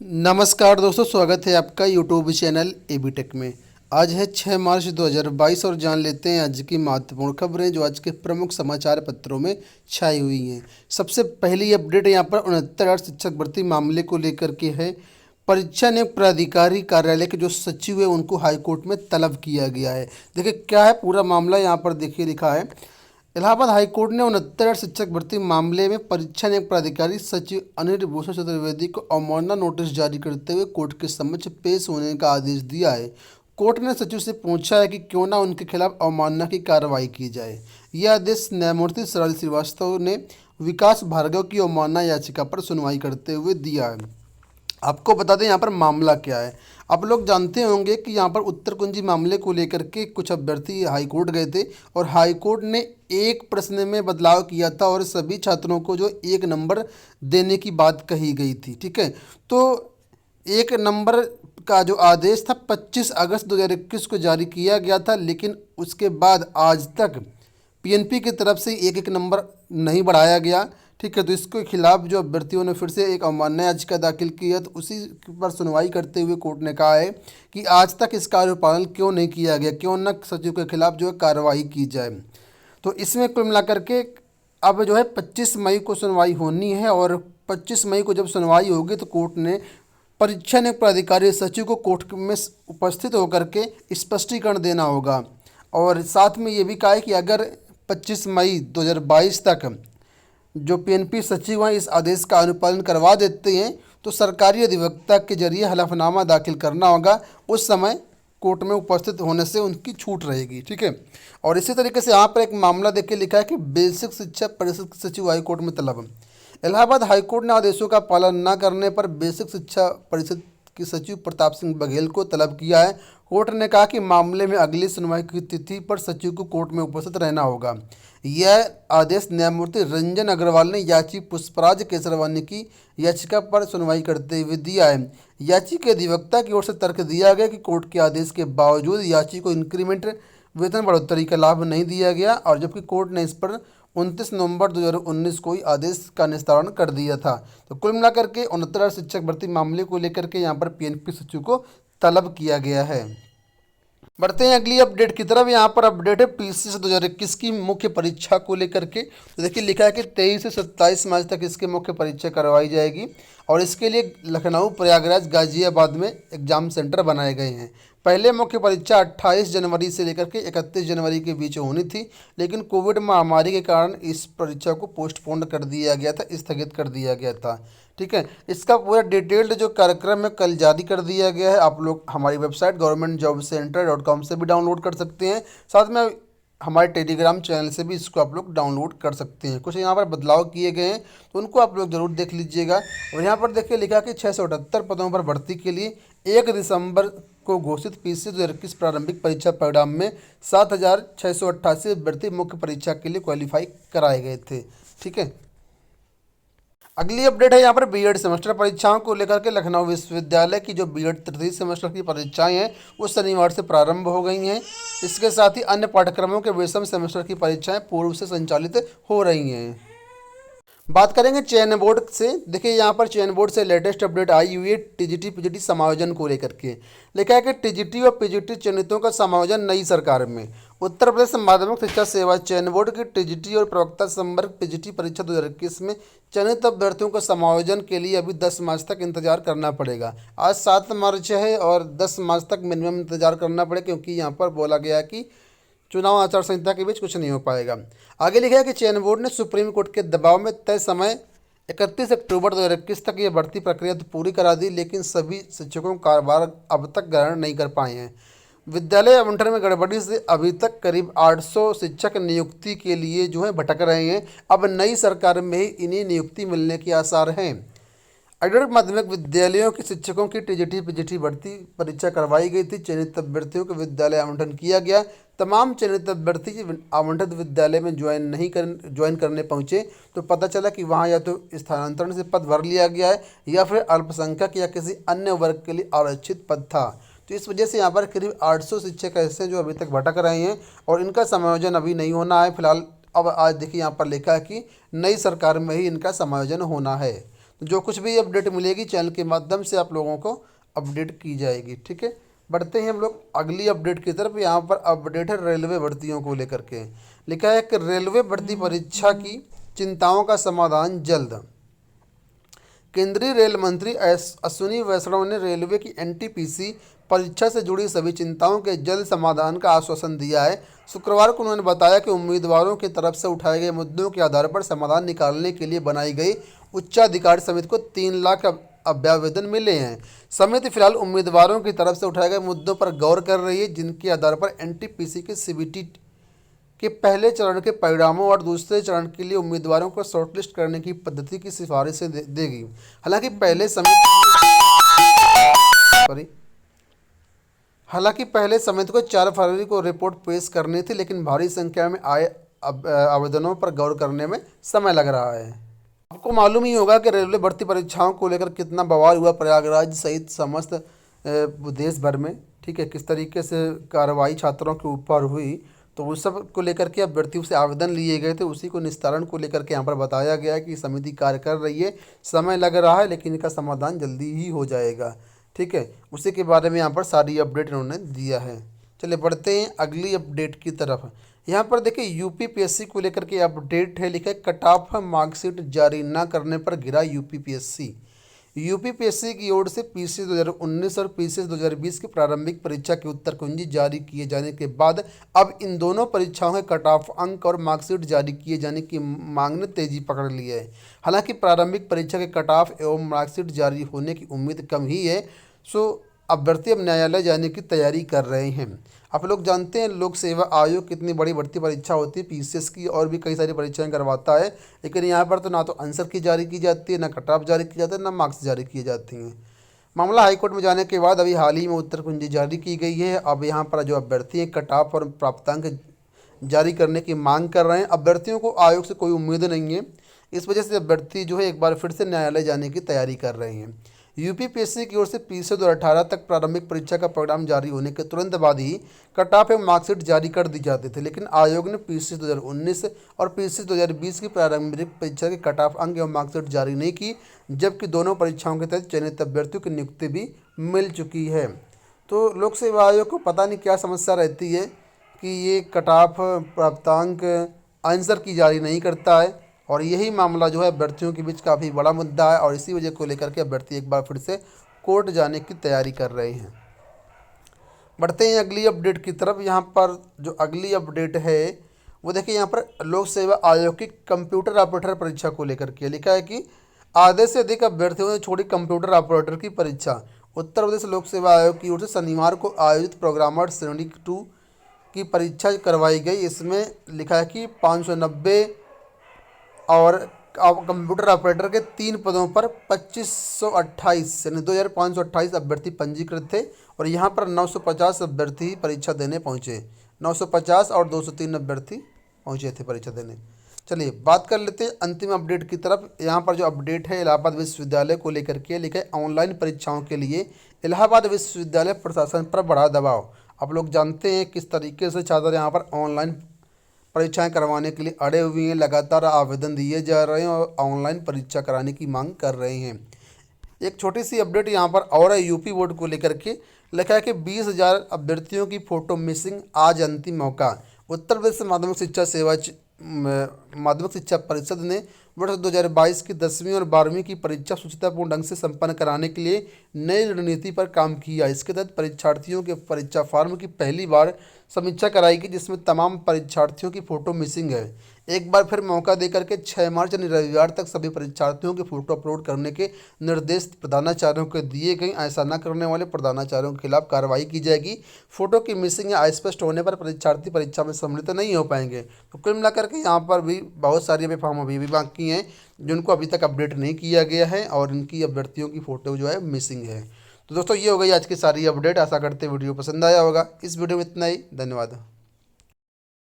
नमस्कार दोस्तों, स्वागत है आपका यूट्यूब चैनल एबी टेक में। आज है 6 मार्च 2022 और जान लेते हैं आज की महत्वपूर्ण खबरें जो आज के प्रमुख समाचार पत्रों में छाई हुई हैं। सबसे पहली अपडेट यहाँ पर 69,000 शिक्षक भर्ती मामले को लेकर के है। परीक्षा नियुक्त प्राधिकारी कार्यालय के जो सचिव है उनको हाईकोर्ट में तलब किया गया है। देखिए क्या है पूरा मामला, यहाँ पर देखिए लिखा है। इलाहाबाद हाईकोर्ट ने 69,000 शिक्षक भर्ती मामले में परीक्षा नियुक्त प्राधिकारी सचिव अनिल भूषण चतुर्वेदी को अवमानना नोटिस जारी करते हुए कोर्ट के समक्ष पेश होने का आदेश दिया है। कोर्ट ने सचिव से पूछा है कि क्यों ना उनके खिलाफ अवमानना की कार्रवाई की जाए। यह आदेश न्यायमूर्ति शरद श्रीवास्तव ने विकास भार्गव की अवमानना याचिका पर सुनवाई करते हुए दिया है। आपको बता दें यहाँ पर मामला क्या है। आप लोग जानते होंगे कि यहाँ पर उत्तर कुंजी मामले को लेकर के कुछ अभ्यर्थी हाईकोर्ट गए थे और हाईकोर्ट ने एक प्रश्न में बदलाव किया था और सभी छात्रों को जो 1 नंबर देने की बात कही गई थी। ठीक है, तो 1 नंबर का जो आदेश था 25 अगस्त 2021 को जारी किया गया था, लेकिन उसके बाद आज तक पीएनपी की तरफ से एक नंबर नहीं बढ़ाया गया। ठीक है, तो इसके खिलाफ जो अभ्यर्थियों ने फिर से एक अवमानना याचिका दाखिल की है, तो उसी पर सुनवाई करते हुए कोर्ट ने कहा है कि आज तक इस कार्यपालन क्यों नहीं किया गया, क्यों न सचिव के खिलाफ जो है कार्रवाई की जाए। तो इसमें कुल मिलाकर के अब जो है 25 मई को सुनवाई होनी है और 25 मई को जब सुनवाई होगी तो कोर्ट ने परीक्षा नियुक्त प्राधिकारी सचिव को कोर्ट में उपस्थित होकर के स्पष्टीकरण देना होगा। और साथ में ये भी कहा है कि अगर 25 मई 2022 तक जो पीएनपी सचिव हैं इस आदेश का अनुपालन करवा देते हैं तो सरकारी अधिवक्ता के जरिए हलफनामा दाखिल करना होगा। उस समय कोर्ट में उपस्थित होने से उनकी छूट रहेगी। ठीक है, और इसी तरीके से यहाँ पर एक मामला देख के लिखा है कि बेसिक शिक्षा परिषद के सचिव हाईकोर्ट में तलब। इलाहाबाद हाईकोर्ट ने आदेशों का पालन न करने पर बेसिक शिक्षा परिषद के सचिव प्रताप सिंह बघेल को तलब किया है। कोर्ट ने कहा कि मामले में अगली सुनवाई की तिथि पर सचिव को कोर्ट में उपस्थित रहना होगा। यह आदेश न्यायमूर्ति रंजन अग्रवाल ने याची पुष्पराज केसरवानी की याचिका पर सुनवाई करते हुए दिया है। याची के अधिवक्ता की ओर से तर्क दिया गया कि कोर्ट के आदेश के बावजूद याची को इंक्रीमेंट वेतन बढ़ोतरी का लाभ नहीं दिया गया, और जबकि कोर्ट ने इस पर 29 नवंबर 2019 को ही आदेश का निस्तारण कर दिया था। तो कुल मिलाकर के 69,000 शिक्षक भर्ती मामले को लेकर के यहाँ पर पीएनपी सचिव को तलब किया गया है। बढ़ते हैं अगली अपडेट की तरफ। यहाँ पर अपडेट है पीसीएस 2021 की मुख्य परीक्षा को लेकर के। तो देखिए लिखा है कि 23 से 27 मार्च तक इसकी मुख्य परीक्षा करवाई जाएगी और इसके लिए लखनऊ, प्रयागराज, गाजियाबाद में एग्जाम सेंटर बनाए गए हैं। पहले मुख्य परीक्षा 28 जनवरी से लेकर के 31 जनवरी के बीच होनी थी, लेकिन कोविड महामारी के कारण इस परीक्षा को पोस्टपोन कर दिया गया था, स्थगित कर दिया गया था। ठीक है, इसका पूरा डिटेल्ड जो कार्यक्रम है कल जारी कर दिया गया है। आप लोग हमारी वेबसाइट governmentjobcenter.com से भी डाउनलोड कर सकते हैं, साथ में हमारे टेलीग्राम चैनल से भी इसको आप लोग डाउनलोड कर सकते हैं। कुछ यहाँ पर बदलाव किए गए हैं तो उनको आप लोग ज़रूर देख लीजिएगा। और यहाँ पर देखिए लिखा कि 678 पदों पर भर्ती के लिए 1 दिसंबर को घोषित पीसीएस 2021 प्रारंभिक परीक्षा परिणाम में 7,688 अभ्यर्थी मुख्य परीक्षा के लिए क्वालिफाई कराए गए थे। ठीक है, अगली अपडेट है यहाँ पर बीएड सेमेस्टर परीक्षाओं को लेकर के। लखनऊ विश्वविद्यालय की जो बीएड तृतीय सेमेस्टर की परीक्षाएं हैं वो शनिवार से प्रारंभ हो गई हैं। इसके साथ ही अन्य पाठ्यक्रमों के विषम सेमेस्टर की परीक्षाएं पूर्व से संचालित हो रही हैं। बात करेंगे चयन बोर्ड से। देखिए यहाँ पर चयन बोर्ड से लेटेस्ट अपडेट आई हुई है टीजीटी पीजीटी समायोजन को लेकर के। लिखा है कि टीजीटी और पीजीटी चयनितों का समायोजन नई सरकार में। उत्तर प्रदेश माध्यमिक शिक्षा सेवा चयन बोर्ड की टीजीटी और प्रवक्ता संवर्ग पीजीटी परीक्षा 2021 में चयनित अभ्यर्थियों का समायोजन के लिए अभी 10 मार्च तक इंतजार करना पड़ेगा। आज 7 मार्च है और 10 मार्च तक मिनिमम इंतजार करना पड़ेगा, क्योंकि यहाँ पर बोला गया है कि चुनाव आचार संहिता के बीच कुछ नहीं हो पाएगा। आगे लिखा है कि चयन बोर्ड ने सुप्रीम कोर्ट के दबाव में तय समय 31 अक्टूबर 2021 तक ये भर्ती प्रक्रिया तो पूरी करा दी, लेकिन सभी शिक्षकों का कार्यभार अब तक ग्रहण नहीं कर पाए हैं। विद्यालय आवंटन में गड़बड़ी से अभी तक करीब 800 शिक्षक नियुक्ति के लिए जो है भटक रहे हैं। अब नई सरकार में ही इन्हें नियुक्ति मिलने के आसार हैं। अडर माध्यमिक विद्यालयों के शिक्षकों की टीजीटी पीजीटी भर्ती परीक्षा करवाई गई थी। चयनित अभ्यर्थियों को विद्यालय आवंटन किया गया। तमाम चयनित अभ्यर्थी आवंटित विद्यालय में ज्वाइन करने पहुंचे तो पता चला कि वहां या तो स्थानांतरण से पद भर लिया गया है या फिर अल्पसंख्यक या किसी अन्य वर्ग के लिए आरक्षित पद था। तो इस वजह से यहाँ पर करीब 800 शिक्षक ऐसे हैं जो अभी तक भटक रहे हैं और इनका समायोजन अभी नहीं होना है फिलहाल। अब आज देखिए यहाँ पर लिखा है कि नई सरकार में ही इनका समायोजन होना है। जो कुछ भी अपडेट मिलेगी चैनल के माध्यम से आप लोगों को अपडेट की जाएगी। ठीक है, बढ़ते हैं हम लोग अगली अपडेट की तरफ। यहाँ पर अपडेट है रेलवे भर्तियों को लेकर के। लिखा है कि रेलवे भर्ती परीक्षा की चिंताओं का समाधान जल्द। केंद्रीय रेल मंत्री अश्विनी वैष्णव ने रेलवे की एनटीपीसी परीक्षा से जुड़ी सभी चिंताओं के जल्द समाधान का आश्वासन दिया है। शुक्रवार को उन्होंने बताया कि उम्मीदवारों की तरफ से उठाए गए मुद्दों के आधार पर समाधान निकालने के लिए बनाई गई उच्चाधिकार समिति को 3 लाख अभ्यावेदन मिले हैं। समिति फिलहाल उम्मीदवारों की तरफ से उठाए गए मुद्दों पर गौर कर रही है, जिनके आधार पर एनटीपीसी के सीबीटी के पहले चरण के परिणामों और दूसरे चरण के लिए उम्मीदवारों को शॉर्टलिस्ट करने की पद्धति की सिफारिशें देगी। हालांकि पहले समिति को 4 फरवरी को रिपोर्ट पेश करनी थी, लेकिन भारी संख्या में आए आवेदनों पर गौर करने में समय लग रहा है। आपको मालूम ही होगा कि रेलवे भर्ती परीक्षाओं को लेकर कितना बवाल हुआ प्रयागराज सहित समस्त देश भर में। ठीक है, किस तरीके से कार्रवाई छात्रों के ऊपर हुई, तो उस सब को लेकर के अभ्यर्थियों से आवेदन लिए गए थे, उसी को निस्तारण को लेकर के यहाँ पर बताया गया है कि समिति कार्य कर रही है, समय लग रहा है लेकिन इनका समाधान जल्दी ही हो जाएगा। ठीक है, उसी के बारे में यहाँ पर सारी अपडेट इन्होंने दिया है। चलिए बढ़ते हैं अगली अपडेट की तरफ। यहाँ पर देखिए यूपीपीएससी को लेकर के अपडेट है। लिखा है कट ऑफ मार्कशीट जारी न करने पर घिरा यूपीपीएससी। यूपीपीएससी की ओर से पीसीएस 2019 और पीसीएस 2020 की प्रारंभिक परीक्षा की उत्तर कुंजी जारी किए जाने के बाद अब इन दोनों परीक्षाओं के कट ऑफ अंक और मार्कशीट जारी किए जाने की मांग ने तेजी पकड़ ली है। हालांकि प्रारंभिक परीक्षा के कट ऑफ एवं मार्कशीट जारी होने की उम्मीद कम ही है, सो अभ्यर्थी अब न्यायालय जाने की तैयारी कर रहे हैं। आप लोग जानते हैं लोक सेवा आयोग कितनी बड़ी भर्ती परीक्षा होती है, पीसीएस की और भी कई सारी परीक्षाएं करवाता है, लेकिन यहाँ पर तो ना तो आंसर की जारी की जाती है, ना कट ऑफ जारी की जाती है, ना मार्क्स जारी किए जाती हैं। मामला हाईकोर्ट में जाने के बाद अभी हाल ही में उत्तर कुंजी जारी की गई है। अब यहाँ पर जो अभ्यर्थी हैं कट ऑफ और प्राप्तांक जारी करने की मांग कर रहे हैं। अभ्यर्थियों को आयोग से कोई उम्मीद नहीं है, इस वजह से अभ्यर्थी जो है एक बार फिर से न्यायालय जाने की तैयारी कर रहे हैं। यूपीपीएससी की ओर से पीसीएस 2018 तक प्रारंभिक परीक्षा का परिणाम जारी होने के तुरंत बाद ही कट ऑफ एवं मार्कशीट जारी कर दी जाते थे, लेकिन आयोग ने पीसीएस 2019 और पीसीएस 2020 की प्रारंभिक परीक्षा के कट ऑफ अंक एवं मार्कशीट जारी नहीं की, जबकि दोनों परीक्षाओं के तहत चयनित अभ्यर्थियों की नियुक्ति भी मिल चुकी है। तो लोक सेवा आयोग को पता नहीं क्या समस्या रहती है कि ये कट ऑफ प्राप्तांक आंसर की जारी नहीं करता है, और यही मामला जो है अभ्यर्थियों के बीच काफ़ी बड़ा मुद्दा है, और इसी वजह को लेकर के अभ्यर्थी एक बार फिर से कोर्ट जाने की तैयारी कर रहे हैं। बढ़ते हैं अगली अपडेट की तरफ। यहाँ पर जो अगली अपडेट है वो देखिए, यहाँ पर लोक सेवा आयोग की कंप्यूटर ऑपरेटर परीक्षा को लेकर के लिखा है कि आधे से अधिक अभ्यर्थियों ने छोड़ी कंप्यूटर ऑपरेटर की परीक्षा। उत्तर प्रदेश लोक सेवा आयोग की ओर से शनिवार को आयोजित प्रोग्रामर श्रेणी 2 की परीक्षा करवाई गई। इसमें लिखा है कि 590 और कंप्यूटर ऑपरेटर के 3 पदों पर 2528 यानी 2528 अभ्यर्थी पंजीकृत थे, और यहाँ पर 950 अभ्यर्थी परीक्षा देने पहुँचे। 950 और 203 अभ्यर्थी पहुँचे थे परीक्षा देने। चलिए बात कर लेते हैं अंतिम अपडेट की तरफ। यहाँ पर जो अपडेट है इलाहाबाद विश्वविद्यालय को लेकर के लिखा है ऑनलाइन परीक्षाओं के लिए इलाहाबाद विश्वविद्यालय प्रशासन पर बढ़ा दबाव। आप लोग जानते हैं किस तरीके से छात्र यहाँ पर ऑनलाइन परीक्षाएं करवाने के लिए अड़े हुए हैं, लगातार आवेदन दिए जा रहे हैं और ऑनलाइन परीक्षा कराने की मांग कर रहे हैं। एक छोटी सी अपडेट यहाँ पर और है यूपी बोर्ड को लेकर के। लिखा है कि 20,000 अभ्यर्थियों की फ़ोटो मिसिंग, आज अंतिम मौका। उत्तर प्रदेश माध्यमिक शिक्षा परिषद ने वर्ष 2022 की 10वीं और 12वीं की परीक्षा सुचितापूर्ण ढंग से संपन्न कराने के लिए नई रणनीति पर काम किया। इसके तहत परीक्षार्थियों के परीक्षा फॉर्म की पहली बार समीक्षा कराई गई, जिसमें तमाम परीक्षार्थियों की फ़ोटो मिसिंग है। एक बार फिर मौका देकर के 6 मार्च यानी रविवार तक सभी परीक्षार्थियों की फ़ोटो अपलोड करने के निर्देश प्रधानाचार्यों को दिए गए। ऐसा न करने वाले प्रधानाचार्यों के खिलाफ कार्रवाई की जाएगी। फ़ोटो की मिसिंग या अस्पष्ट होने पर परीक्षार्थी परीक्षा में सम्मिलित नहीं हो पाएंगे। तो कुल मिलाकर के यहाँ पर भी बहुत सारी अभी फॉर्म अभी भी बाकी हैं जिनको अभी तक अपडेट नहीं किया गया है, और इनकी अभ्यर्थियों की फ़ोटो जो है मिसिंग है। तो दोस्तों ये हो गई आज की सारी अपडेट। आशा करते वीडियो पसंद आया होगा। इस वीडियो में इतना ही, धन्यवाद।